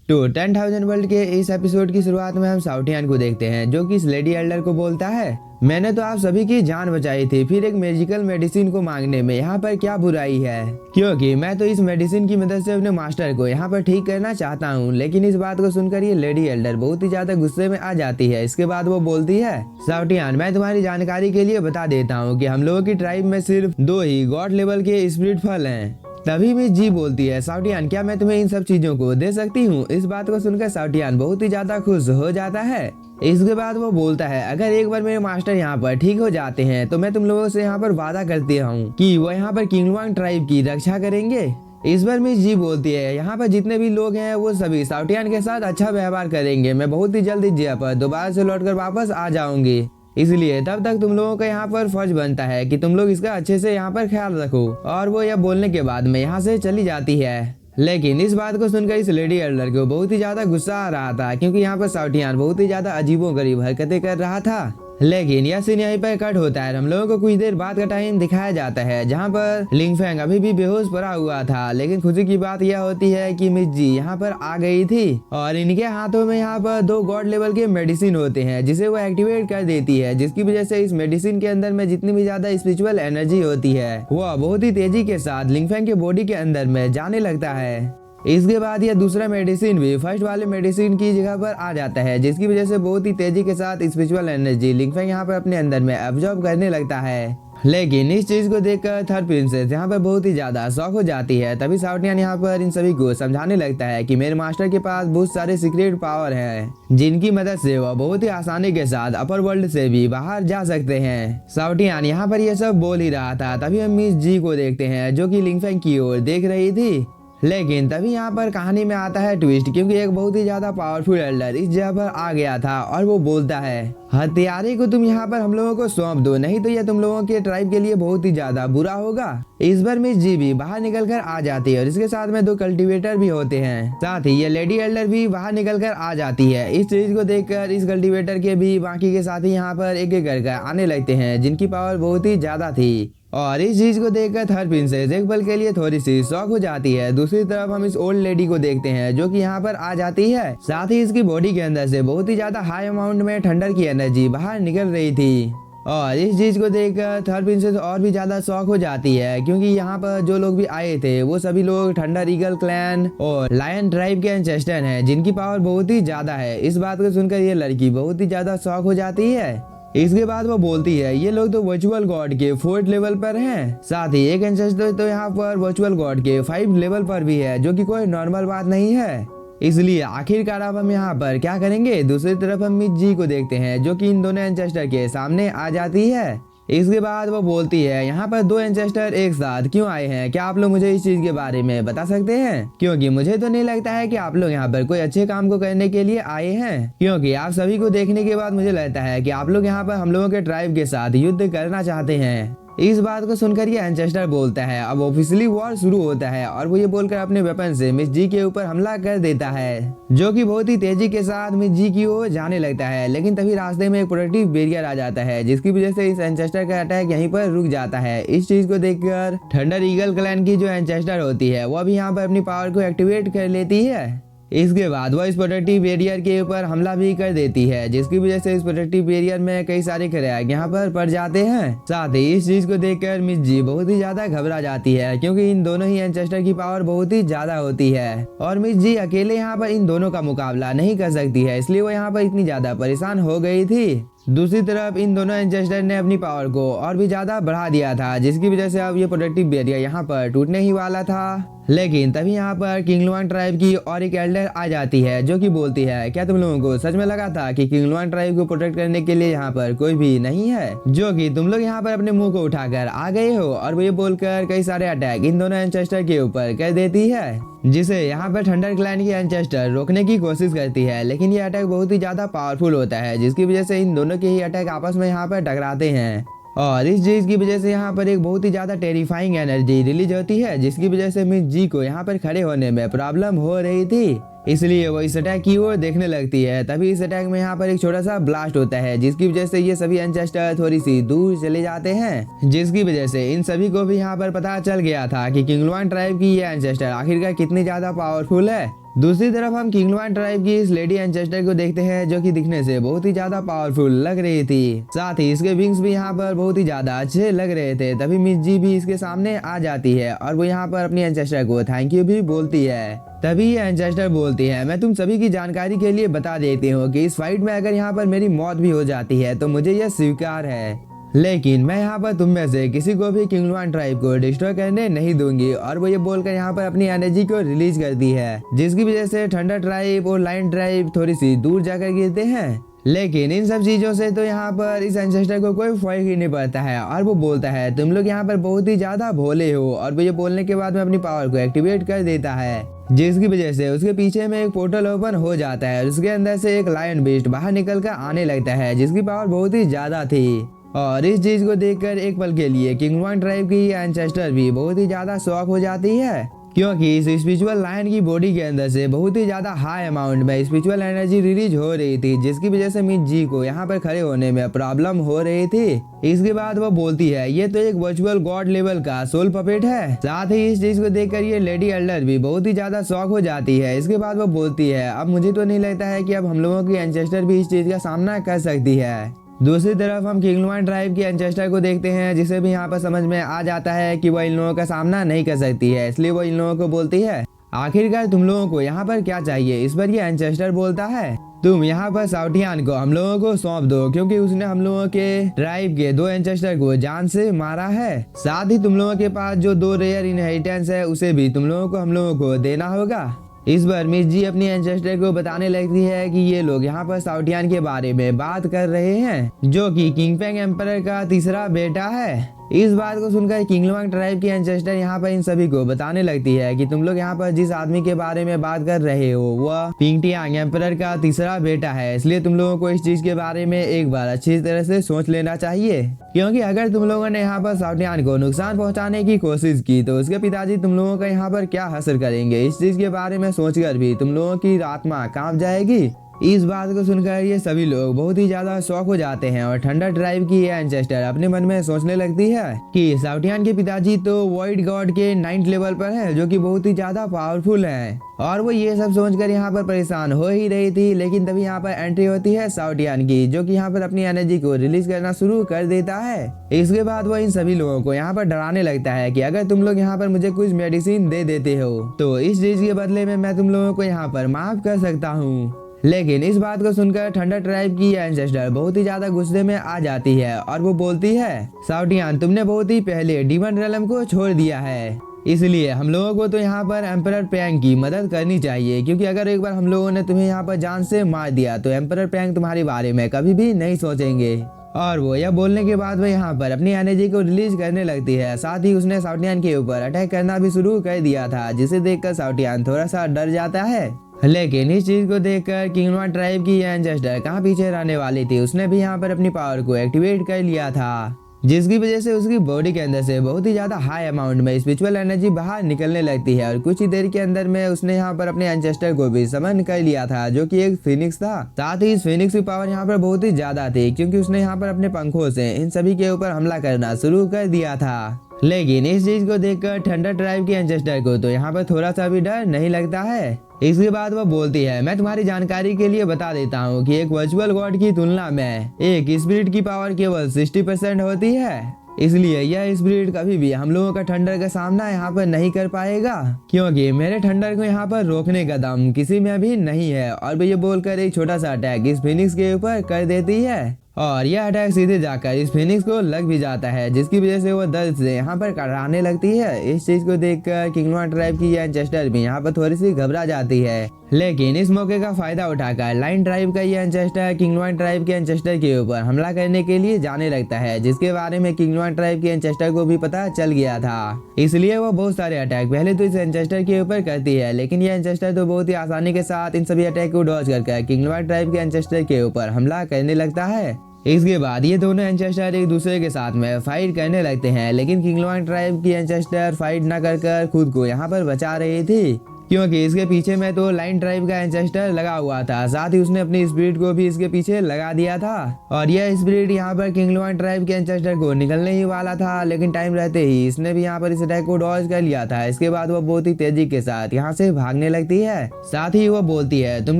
तो 10,000 वर्ल्ड के इस एपिसोड की शुरुआत में हम साउटियान को देखते हैं जो कि इस लेडी एल्डर को बोलता है, मैंने तो आप सभी की जान बचाई थी, फिर एक मैजिकल मेडिसिन को मांगने में यहाँ पर क्या बुराई है, क्योंकि मैं तो इस मेडिसिन की मदद से अपने मास्टर को यहाँ पर ठीक करना चाहता हूँ। लेकिन इस बात को सुनकर ये लेडी एल्डर बहुत ही ज्यादा गुस्से में आ जाती है। इसके बाद वो बोलती है, साउटियान मैं तुम्हारी जानकारी के लिए बता देता हूँ कि हम लोगों की ट्राइब में सिर्फ 2 ही गॉड लेवल के स्पिरिट फल हैं। तभी मिस जी बोलती है, साउटियान क्या मैं तुम्हें इन सब चीजों को दे सकती हूँ। इस बात को सुनकर साउटियान बहुत ही ज्यादा खुश हो जाता है। इसके बाद वो बोलता है, अगर एक बार मेरे मास्टर यहाँ पर ठीक हो जाते हैं तो मैं तुम लोगों से यहाँ पर वादा करती हूँ कि वो यहाँ पर किंगलुआंग ट्राइब की रक्षा करेंगे। इस बार मिस जी बोलती है, यहाँ पर जितने भी लोग हैं वो सभी साउटियान के साथ अच्छा व्यवहार करेंगे। मैं बहुत ही जल्दी जिया पर दोबारा से लौटकर वापस आ जाऊंगी, इसलिए तब तक तुम लोगों का यहाँ पर फर्ज बनता है कि तुम लोग इसका अच्छे से यहाँ पर ख्याल रखो। और वो यह बोलने के बाद में यहाँ से चली जाती है। लेकिन इस बात को सुनकर इस लेडी एल्डर को बहुत ही ज्यादा गुस्सा आ रहा था, क्योंकि यहाँ पर साउटियान बहुत ही ज्यादा अजीबोगरीब हरकतें कर रहा था। लेकिन यह सीन यहीं पर कट होता है। हम लोगों को कुछ देर बाद का टाइम दिखाया जाता है जहाँ पर लिंगफेंग अभी भी बेहोश पड़ा हुआ था। लेकिन खुशी की बात यह होती है कि मिस जी यहाँ पर आ गई थी और इनके हाथों में यहाँ पर 2 गॉड लेवल के मेडिसिन होते हैं जिसे वो एक्टिवेट कर देती है, जिसकी वजह से इस मेडिसिन के अंदर में जितनी भी ज्यादा स्पिरिचुअल एनर्जी होती है वह बहुत ही तेजी के साथ लिंगफेंग के बॉडी के अंदर में जाने लगता है। इसके बाद यह दूसरा मेडिसिन भी फर्स्ट वाले मेडिसिन की जगह पर आ जाता है, जिसकी वजह से बहुत ही तेजी के साथ स्पिरिचुअल एनर्जी लिंगफेंग यहाँ पर अपने अंदर में एब्जॉर्ब करने लगता है। लेकिन इस चीज को देखकर थर्ड प्रिंसेस यहाँ पर बहुत ही ज्यादा शॉक हो जाती है। तभी साउटियान यहाँ पर इन सभी को समझाने लगता है कि मेरे मास्टर के पास बहुत सारे सीक्रेट पावर हैं जिनकी मदद से वह बहुत ही आसानी के साथ अपर वर्ल्ड से भी बाहर जा सकते हैं। साउटियान यहाँ पर यह सब बोल ही रहा था, तभी हम मिस जी को देखते हैं जो कि लिंगफेंग की ओर देख रही थी। लेकिन तभी यहाँ पर कहानी में आता है ट्विस्ट, क्योंकि एक बहुत ही ज्यादा पावरफुल एल्डर इस जगह पर आ गया था और वो बोलता है, हथियारे को तुम यहाँ पर हम लोगों को सौंप दो, नहीं तो यह तुम लोगों के ट्राइब के लिए बहुत ही ज्यादा बुरा होगा। इस बार मिस जी भी बाहर निकल कर आ जाती है और इसके साथ में 2 कल्टीवेटर भी होते हैं। साथ ही ये लेडी एल्डर भी बाहर निकल कर आ जाती है। इस चीज को देखकर इस कल्टीवेटर के भी बाकी के साथी यहाँ पर एक एक करके आने लगते हैं जिनकी पावर बहुत ही ज्यादा थी। और इस चीज को देखकर थर्ड प्रिंसेस एक पल के लिए थोड़ी सी शॉक हो जाती है। दूसरी तरफ हम इस ओल्ड लेडी को देखते हैं जो कि यहाँ पर आ जाती है। साथ ही इसकी बॉडी के अंदर से बहुत ही ज्यादा हाई अमाउंट में थंडर की एनर्जी बाहर निकल रही थी। और इस चीज को देखकर थर्ड प्रिंसेस और भी ज्यादा शॉक हो जाती है, क्योंकि यहाँ पर जो लोग भी आए थे वो सभी लोग थंडर ईगल क्लैन और लायन ट्राइब के एंसेस्टर हैं जिनकी पावर बहुत ही ज्यादा है। इस बात को सुनकर ये लड़की बहुत ही ज्यादा शॉक हो जाती है। इसके बाद वो बोलती है, ये लोग तो वर्चुअल गॉड के 4th लेवल पर हैं। साथ ही एक एंसेस्टर तो यहाँ पर वर्चुअल गॉड के 5 लेवल पर भी है, जो कि कोई नॉर्मल बात नहीं है। इसलिए आखिरकार अब हम यहाँ पर क्या करेंगे। दूसरी तरफ हम मिस जी को देखते हैं जो कि इन दोनों एंसेस्टर के सामने आ जाती है। इसके बाद वो बोलती है, यहाँ पर 2 एंसेस्टर एक साथ क्यों आए हैं, क्या आप लोग मुझे इस चीज के बारे में बता सकते हैं, क्योंकि मुझे तो नहीं लगता है कि आप लोग यहाँ पर कोई अच्छे काम को करने के लिए आए हैं। क्योंकि आप सभी को देखने के बाद मुझे लगता है कि आप लोग यहाँ पर हम लोगों के ट्राइब के साथ युद्ध करना चाहते हैं। इस बात को सुनकर ये एंसेस्टर बोलता है, अब ऑफिशियली वॉर शुरू होता है और वो ये बोलकर अपने वेपन से मिस जी के ऊपर हमला कर देता है, जो कि बहुत ही तेजी के साथ मिस जी की ओर जाने लगता है। लेकिन तभी रास्ते में एक प्रोटेक्टिव बैरियर आ जाता है, जिसकी वजह से इस एंसेस्टर का अटैक यहीं पर रुक जाता है। इस चीज को देखकर थंडर ईगल क्लैन की जो एंसेस्टर होती है वो भी यहाँ पर अपनी पावर को एक्टिवेट कर लेती है। इसके बाद वह इस प्रोटेक्टिव बैरियर के ऊपर हमला भी कर देती है, जिसकी वजह से इस प्रोटेक्टिव बैरियर में कई सारे क्रैक यहाँ पर पड़ जाते हैं। साथ ही इस चीज को देखकर मिस जी बहुत ही ज्यादा घबरा जाती है, क्योंकि इन दोनों ही एंसेस्टर की पावर बहुत ही ज्यादा होती है और मिस जी अकेले यहाँ पर इन दोनों का मुकाबला नहीं कर सकती है, इसलिए वो यहाँ पर इतनी ज्यादा परेशान हो गई थी। दूसरी तरफ इन दोनों एंसेस्टर ने अपनी पावर को और भी ज्यादा बढ़ा दिया था, जिसकी वजह से अब ये प्रोटेक्टिव बैरियर यहाँ पर टूटने ही वाला था। लेकिन तभी यहाँ पर किंगलुआंग ट्राइब की और एक एल्डर आ जाती है जो कि बोलती है, क्या तुम लोगों को सच में लगा था कि किंगलुआंग ट्राइब को प्रोटेक्ट करने के लिए यहाँ पर कोई भी नहीं है, जो कि तुम लोग यहाँ पर अपने मुंह को उठाकर आ गए हो। और वो ये बोलकर कई सारे अटैक इन दोनों एंसेस्टर के ऊपर कर देती है, जिसे यहाँ पर थंडर क्लैन की एंसेस्टर रोकने की कोशिश करती है। लेकिन ये अटैक बहुत ही ज्यादा पावरफुल होता है, जिसकी वजह से इन दोनों के ही अटैक आपस में यहाँ पर टकराते हैं और इस चीज की वजह से यहाँ पर एक बहुत ही ज्यादा टेरिफाइंग एनर्जी रिलीज होती है, जिसकी वजह से मिस जी को यहाँ पर खड़े होने में प्रॉब्लम हो रही थी। इसलिए वो इस अटैक की ओर देखने लगती है। तभी इस अटैक में यहाँ पर एक छोटा सा ब्लास्ट होता है, जिसकी वजह से ये सभी एंसेस्टर थोड़ी सी दूर चले जाते हैं, जिसकी वजह से इन सभी को भी यहाँ पर पता चल गया था कि किंगलुआंग ट्राइब की ये एंसेस्टर आखिरकार कितनी ज्यादा पावरफुल है। दूसरी तरफ हम किंगलवान ट्राइब की इस लेडी एंचेस्टर को देखते हैं, जो कि दिखने से बहुत ही ज्यादा पावरफुल लग रही थी। साथ ही इसके विंग्स भी यहाँ पर बहुत ही ज्यादा अच्छे लग रहे थे। तभी मिस जी भी इसके सामने आ जाती है और वो यहाँ पर अपनी एंचेस्टर को थैंक यू भी बोलती है। तभी ये एंचेस्टर बोलती है, मैं तुम सभी की जानकारी के लिए बता देती हूँ कि इस फाइट में अगर यहाँ पर मेरी मौत भी हो जाती है तो मुझे यह स्वीकार है, लेकिन मैं यहाँ पर तुम में से किसी को भी किंगलवान ट्राइब को डिस्ट्रॉय करने नहीं दूंगी। और वो ये बोलकर यहाँ पर अपनी एनर्जी को रिलीज करती है, जिसकी वजह से थंडर ट्राइब और लायन ट्राइब थोड़ी सी दूर जाकर गिरते हैं। लेकिन इन सब चीजों से तो यहाँ पर इस एंसेस्टर को कोई फर्क ही नहीं पड़ता है और वो बोलता है तुम लोग यहाँ पर बहुत ही ज्यादा भोले हो। और वो ये बोलने के बाद में अपनी पावर को एक्टिवेट कर देता है, जिसकी वजह से उसके पीछे में एक पोर्टल ओपन हो जाता है और उसके अंदर से एक लायन बीस्ट बाहर निकल कर आने लगता है, जिसकी पावर बहुत ही ज्यादा थी। और इस चीज को देखकर एक पल के लिए किंगलवान ट्राइब की एंसेस्टर भी बहुत ही ज्यादा शॉक हो जाती है, क्योंकि इस स्पिरिचुअल लायन की बॉडी के अंदर से बहुत ही ज्यादा हाई अमाउंट में स्पिरिचुअल एनर्जी रिलीज हो रही थी, जिसकी वजह से मिस जी को यहाँ पर खड़े होने में प्रॉब्लम हो रही थी। इसके बाद वो बोलती है ये तो एक वर्चुअल गॉड लेवल का सोल पपेट है। साथ ही इस चीज को देखकर ये लेडी एल्डर भी बहुत ही ज्यादा शॉक हो जाती है। इसके बाद वो बोलती है अब मुझे तो नहीं लगता है कि अब हम लोगों की एंसेस्टर भी इस चीज का सामना कर सकती है। दूसरी तरफ हम किंगलवान ट्राइब की एंसेस्टर को देखते हैं, जिसे भी यहाँ पर समझ में आ जाता है कि वो इन लोगों का सामना नहीं कर सकती है, इसलिए वो इन लोगों को बोलती है आखिरकार तुम लोगों को यहाँ पर क्या चाहिए। इस पर ये एंसेस्टर बोलता है तुम यहाँ पर साउटियान को हम लोगों को सौंप दो, क्योंकि उसने हम लोगों के ट्राइब के 2 एंसेस्टर को जान से मारा है। साथ ही तुम लोगों के पास जो 2 रेयर इनहेरिटेंस है उसे भी तुम लोगों को हम लोगों को देना होगा। इस बार मिस जी अपनी एंसेस्टर को बताने लगती है कि ये लोग यहाँ पर साउटियान के बारे में बात कर रहे हैं, जो कि किंगफेंग एम्परर का तीसरा बेटा है। इस बात को सुनकर किंगलवान ट्राइब की एंसेस्टर यहाँ पर इन सभी को बताने लगती है कि तुम लोग यहाँ पर जिस आदमी के बारे में बात कर रहे हो वह पिंगटियांग एम्परर का तीसरा बेटा है, इसलिए तुम लोगों को इस चीज के बारे में एक बार अच्छी तरह से सोच लेना चाहिए, क्योंकि अगर तुम लोगों ने यहाँ पर साउटियान को नुकसान पहुँचाने की कोशिश की तो उसके पिताजी तुम लोगों का यहाँ पर क्या हासिल करेंगे। इस चीज के बारे में सोचकर भी तुम लोगों की आत्मा कांप जाएगी। इस बात को सुनकर ये सभी लोग बहुत ही ज्यादा शॉक हो जाते हैं और थंडर ट्राइब की ये एंसेस्टर अपने मन में सोचने लगती है कि साउटियान के पिताजी तो वॉइड गॉड के 9th लेवल पर है, जो कि बहुत ही ज्यादा पावरफुल है। और वो ये सब सोचकर यहाँ पर परेशान हो ही रही थी, लेकिन तभी यहाँ पर एंट्री होती है साउटियान की, जो कि यहाँ पर अपनी एनर्जी को रिलीज करना शुरू कर देता है। इसके बाद वो इन सभी लोगों को यहाँ पर डराने लगता है कि अगर तुम लोग यहाँ पर मुझे कुछ मेडिसिन दे देते हो तो इस चीज के बदले में मैं तुम लोगों को यहाँ पर माफ कर सकता हूँ। लेकिन इस बात को सुनकर थंडर ट्राइब की एंसेस्टर बहुत ही ज्यादा गुस्से में आ जाती है और वो बोलती है साउटियान तुमने बहुत ही पहले डीमन रेलम को छोड़ दिया है, इसलिए हम लोगों को तो यहाँ पर एम्परर पैंग की मदद करनी चाहिए, क्योंकि अगर एक बार हम लोगों ने तुम्हें यहाँ पर जान से मार दिया तो एम्परर पैंग तुम्हारे बारे में कभी भी नहीं सोचेंगे। और वो यह बोलने के बाद वो यहाँ पर अपनी एनर्जी को रिलीज करने लगती है। साथ ही उसने साउटियान के ऊपर अटैक करना भी शुरू कर दिया था, जिसे देखकर साउटियान थोड़ा सा डर जाता है। लेकिन इस चीज को देखकर किंगलवान ट्राइब की एंसेस्टर कहाँ पीछे रहने वाली थी, उसने भी यहाँ पर अपनी पावर को एक्टिवेट कर लिया था, जिसकी वजह से उसकी बॉडी के अंदर से बहुत ही ज्यादा हाई अमाउंट में स्पिरिचुअल एनर्जी बाहर निकलने लगती है। और कुछ ही देर के अंदर में उसने यहाँ पर अपने एंसेस्टर को भी समन कर लिया था, जो कि एक फिनिक्स था। साथ ही इस फिनिक्स की पावर यहाँ पर बहुत ही ज्यादा थी, क्योंकि उसने यहाँ पर अपने पंखों से इन सभी के ऊपर हमला करना शुरू कर दिया था। लेकिन इस चीज को देखकर थंडर ट्राइब की एंसेस्टर को तो यहाँ पर थोड़ा सा भी डर नहीं लगता है। इसके बाद वो बोलती है मैं तुम्हारी जानकारी के लिए बता देता हूँ कि एक वर्चुअल गॉड की तुलना में एक स्पिरिट की पावर केवल 60% होती है, इसलिए यह स्पिरिट कभी भी हम लोगों का थंडर का सामना यहाँ पर नहीं कर पाएगा, क्योंकि मेरे थंडर को यहाँ पर रोकने का दम किसी में भी नहीं है। और ये बोलकर एक छोटा सा अटैक इस फिनिक्स के ऊपर कर देती है और यह अटैक सीधे जाकर इस फिनिक्स को लग भी जाता है, जिसकी वजह से वो दर्द से यहाँ पर कराने लगती है। इस चीज को देखकर किंगलवान ट्राइब की एंसेस्टर भी यहाँ पर थोड़ी सी घबरा जाती है। लेकिन इस मौके का फायदा उठाकर लाइन ट्राइब का ये एंसेस्टर किंगलवान ट्राइब के एंसेस्टर के ऊपर हमला करने के लिए जाने लगता है, जिसके बारे में किंगलवान ट्राइब के एंसेस्टर को भी पता चल गया था। इसलिए वो बहुत सारे अटैक पहले तो इस एंसेस्टर के ऊपर करती है, लेकिन ये एंसेस्टर तो बहुत ही आसानी के साथ इन सभी अटैक को डॉज करके किंगलवान ट्राइब के एंसेस्टर के ऊपर हमला करने लगता है। इसके बाद ये दोनों एंसेस्टर एक दूसरे के साथ में फाइट करने लगते हैं, लेकिन किंगलवान ट्राइब की एंसेस्टर फाइट न कर खुद को यहाँ पर बचा रही थी, क्योंकि इसके पीछे में तो लाइन ट्राइब का एंसेस्टर लगा हुआ था। साथ ही उसने अपनी स्पिरिट को भी इसके पीछे लगा दिया था और यह स्पिरिट यहाँ पर किंगलुआन ट्राइब के एंसेस्टर को निकलने ही वाला था, लेकिन टाइम रहते ही इसने भी यहाँ पर इस अटैक को डॉज कर लिया था। इसके बाद वो बहुत ही तेजी के साथ यहाँ से भागने लगती है। साथ ही वो बोलती है, तुम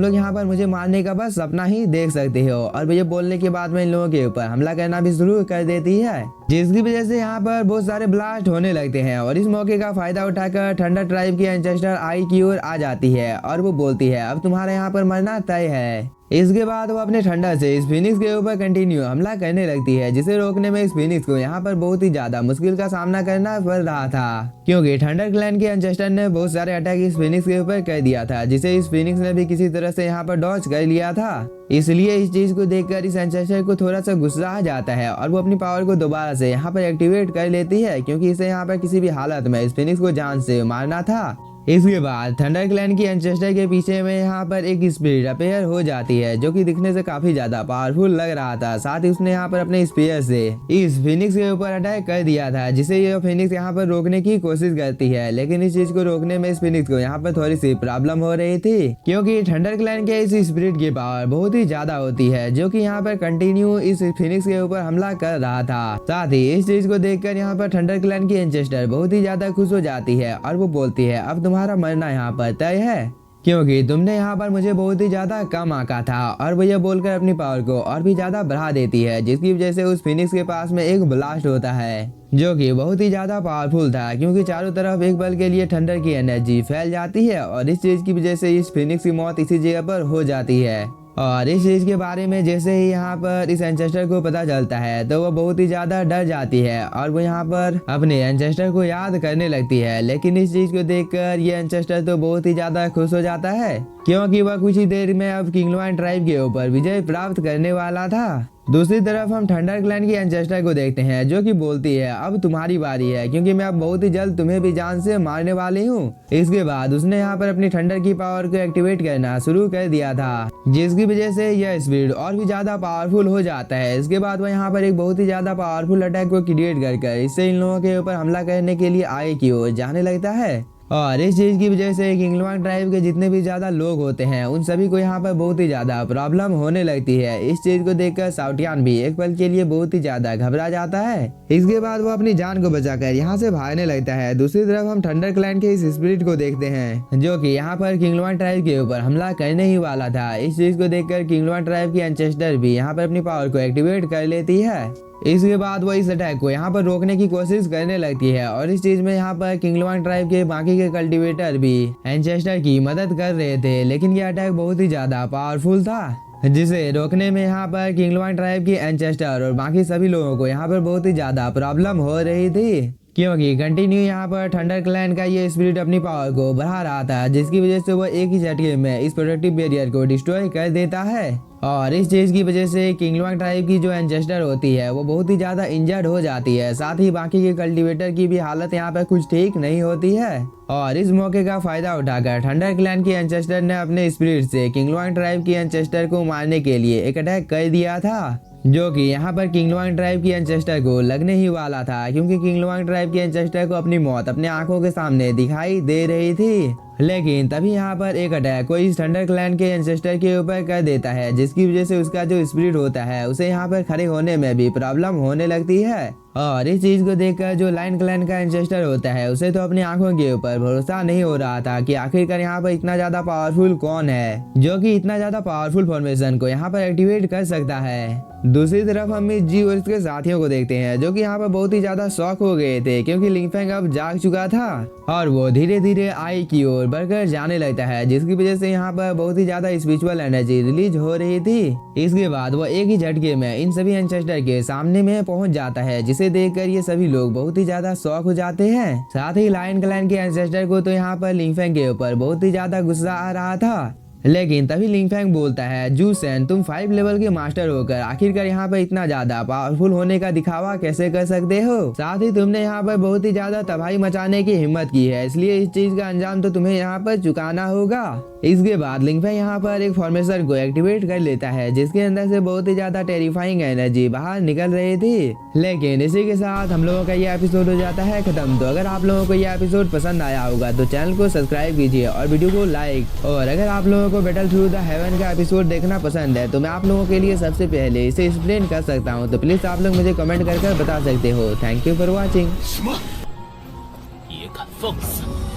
लोग यहाँ पर मुझे मारने का बस सपना ही देख सकते हो। और ये बोलने के बाद में इन लोगों के ऊपर हमला करना भी शुरू कर देती है, जिसकी वजह से यहाँ पर बहुत सारे ब्लास्ट होने लगते हैं। और इस मौके का फायदा उठाकर थंडर ट्राइब की एंसेस्टर आई की ओर आ जाती है और वो बोलती है, अब तुम्हारा यहाँ पर मरना तय है। इसके बाद वो अपने ठंडा से इस फिनिक्स के ऊपर कंटिन्यू हमला करने लगती है, जिसे रोकने में इस फिनिक्स को यहाँ पर बहुत ही ज्यादा मुश्किल का सामना करना पड़ रहा था, क्योंकि थंडर क्लैन के एंसेस्टर ने बहुत सारे अटैक इस फिनिक्स के ऊपर कर दिया था, जिसे इस फिनिक्स ने भी किसी तरह से यहाँ पर डॉज कर लिया था। इसलिए इस चीज को देखकर इस एंसेस्टर को थोड़ा सा गुस्सा आ जाता है और वो अपनी पावर को दोबारा से यहाँ पर एक्टिवेट कर लेती है, क्योंकि इसे यहाँ पर किसी भी हालत में इस फिनिक्स को जान से मारना था। इसके बाद थंडर क्लैन की एंसेस्टर के पीछे में यहाँ पर एक स्पिरिट अपेयर हो जाती है, जो कि दिखने से काफी ज्यादा पावरफुल लग रहा था। साथ ही उसने यहाँ पर अपने स्पीयर से इस फिनिक्स के ऊपर अटैक कर दिया था, जिसे ये फिनिक्स यहाँ पर रोकने की कोशिश करती है। लेकिन इस चीज को रोकने में इस फिनिक्स को यहाँ पर थोड़ी सी प्रॉब्लम हो रही थी, क्योंकि थंडर क्लैन के इस स्पिरिट की पावर बहुत ही ज्यादा होती है, जो कि यहाँ पर कंटिन्यू इस फिनिक्स के ऊपर हमला कर रहा था। साथ ही इस चीज को देखकर यहाँ पर थंडर क्लैन की एंसेस्टर बहुत ही ज्यादा खुश हो जाती है और वो बोलती है, अब तुम्हारा मरना यहाँ पर तय है, क्योंकि तुमने यहाँ पर मुझे बहुत ही ज्यादा कम आंका था। और वो ये बोलकर अपनी पावर को और भी ज्यादा बढ़ा देती है, जिसकी वजह से उस फिनिक्स के पास में एक ब्लास्ट होता है, जो कि बहुत ही ज्यादा पावरफुल था, क्योंकि चारों तरफ एक पल के लिए थंडर की एनर्जी फैल जाती है और इस चीज की वजह से इस फिनिक्स की मौत इसी जगह पर हो जाती है। और इस चीज के बारे में जैसे ही यहाँ पर इस एंसेस्टर को पता चलता है तो वो बहुत ही ज्यादा डर जाती है और वो यहाँ पर अपने एंसेस्टर को याद करने लगती है। लेकिन इस चीज को देखकर ये एंसेस्टर तो बहुत ही ज्यादा खुश हो जाता है, क्योंकि वह कुछ ही देर में अब किंगलुआन ट्राइब के ऊपर विजय प्राप्त करने वाला था। दूसरी तरफ हम थंडर क्लैन की एंसेस्टर को देखते हैं, जो कि बोलती है, अब तुम्हारी बारी है, क्योंकि मैं अब बहुत ही जल्द तुम्हें भी जान से मारने वाली हूँ। इसके बाद उसने यहाँ पर अपनी थंडर की पावर को एक्टिवेट करना शुरू कर दिया था, जिसकी वजह से यह स्पीड और भी ज्यादा पावरफुल हो जाता है। इसके बाद वह यहाँ पर एक बहुत ही ज्यादा पावरफुल अटैक को क्रिएट कर इससे इन लोगों के ऊपर हमला करने के लिए आगे की ओर जाने लगता है। और इस चीज की वजह से किंगलुआन ट्राइब के जितने भी ज्यादा लोग होते हैं उन सभी को यहाँ पर बहुत ही ज्यादा प्रॉब्लम होने लगती है। इस चीज को देखकर साउटियान भी एक पल के लिए बहुत ही ज्यादा घबरा जाता है। इसके बाद वो अपनी जान को बचाकर यहाँ से भागने लगता है। दूसरी तरफ हम थंडर क्लैन के इस स्पिरिट को देखते हैं, जो कि यहाँ पर किंगलुआन ट्राइब के ऊपर हमला करने ही वाला था। इस चीज को देखकर किंगलुआन ट्राइब की एंसेस्टर भी यहाँ पर अपनी पावर को एक्टिवेट कर लेती है। इसके बाद वो इस अटैक को यहाँ पर रोकने की कोशिश करने लगती है और इस चीज में यहाँ पर किंगलुआन ट्राइब के बाकी के कल्टीवेटर भी एंसेस्टर की मदद कर रहे थे। लेकिन ये अटैक बहुत ही ज्यादा पावरफुल था, जिसे रोकने में यहाँ पर किंगलुआन ट्राइब की एंसेस्टर और बाकी सभी लोगों को यहाँ पर बहुत ही ज्यादा प्रॉब्लम हो रही थी, क्योंकि कंटिन्यू यहाँ पर थंडर क्लैन का ये स्पिरिट अपनी पावर को बढ़ा रहा था, जिसकी वजह से वो एक ही झटके में इस प्रोटेक्टिव बैरियर को डिस्ट्रॉय कर देता है। और इस चीज की वजह से किंगलुआन ट्राइब की जो एंसेस्टर होती है वो बहुत ही ज्यादा इंजर्ड हो जाती है। साथ ही बाकी के कल्टीवेटर की भी हालत यहाँ पर कुछ ठीक नहीं होती है। और इस मौके का फायदा उठाकर थंडर क्लैन की एंसेस्टर ने अपने स्पिरिट से किंगलुआन ट्राइब की एंसेस्टर को मारने के लिए एक अटैक कर दिया था, जो कि यहाँ पर किंगलुआन ट्राइब की एंसेस्टर को लगने ही वाला था, क्योंकि किंगलुआन ट्राइब की एंसेस्टर को अपनी मौत अपने आंखों के सामने दिखाई दे रही थी। लेकिन तभी यहाँ पर एक अटैक कोई इस थंडर क्लैन के एंसेस्टर के ऊपर कर देता है, जिसकी वजह से उसका जो स्पिरिट होता है उसे यहाँ पर खड़े होने में भी प्रॉब्लम होने लगती है। और इस चीज को देखकर जो लाइन क्लैन का एंसेस्टर होता है उसे तो अपनी आंखों के ऊपर भरोसा नहीं हो रहा था कि आखिरकार यहाँ पर इतना ज्यादा पावरफुल कौन है, जो कि इतना ज्यादा पावरफुल फॉर्मेशन को यहाँ पर एक्टिवेट कर सकता है। दूसरी तरफ हम मिस जी और उसके साथियों को देखते हैं, जो कि यहाँ पर बहुत ही ज्यादा शॉक हो गए थे, क्योंकि लिंगफेंग अब जाग चुका था और वो धीरे धीरे आई की ओर बढ़कर जाने लगता है, जिसकी वजह से यहाँ पर बहुत ही ज्यादा स्पिरिचुअल एनर्जी रिलीज हो रही थी। इसके बाद वो एक ही झटके में इन सभी एंसेस्टर के सामने में पहुंच जाता है, जिसे देखकर ये सभी लोग बहुत ही ज्यादा शॉक हो जाते हैं। साथ ही लायन क्लैन के एंसेस्टर को तो यहाँ पर लिंगफेंग के ऊपर बहुत ही ज्यादा गुस्सा आ रहा था, लेकिन तभी लिंग फैंग बोलता है, जू सेन तुम 5 लेवल के मास्टर होकर आखिरकार यहाँ पर इतना ज्यादा पावरफुल होने का दिखावा कैसे कर सकते हो? साथ ही तुमने यहाँ पर बहुत ही ज्यादा तबाही मचाने की हिम्मत की है, इसलिए इस चीज का अंजाम तो तुम्हें यहाँ पर चुकाना होगा। इसके बाद लिंग फैंग यहाँ पर एक फॉर्मेशन को एक्टिवेट कर लेता है, जिसके अंदर से बहुत ही ज्यादा टेरिफाइंग एनर्जी बाहर निकल रही थी। लेकिन इसी के साथ हम लोगों का ये एपिसोड हो जाता है खत्म। तो अगर आप लोगों को ये एपिसोड पसंद आया होगा तो चैनल को सब्सक्राइब कीजिए और वीडियो को लाइक, और अगर आप लोगों को बैटल थ्रू द हेवन का एपिसोड देखना पसंद है तो मैं आप लोगों के लिए सबसे पहले इसे एक्सप्लेन कर सकता हूँ, तो प्लीज आप लोग मुझे कमेंट कर बता सकते हो। Thank you for वॉचिंग।什么？也敢放肆！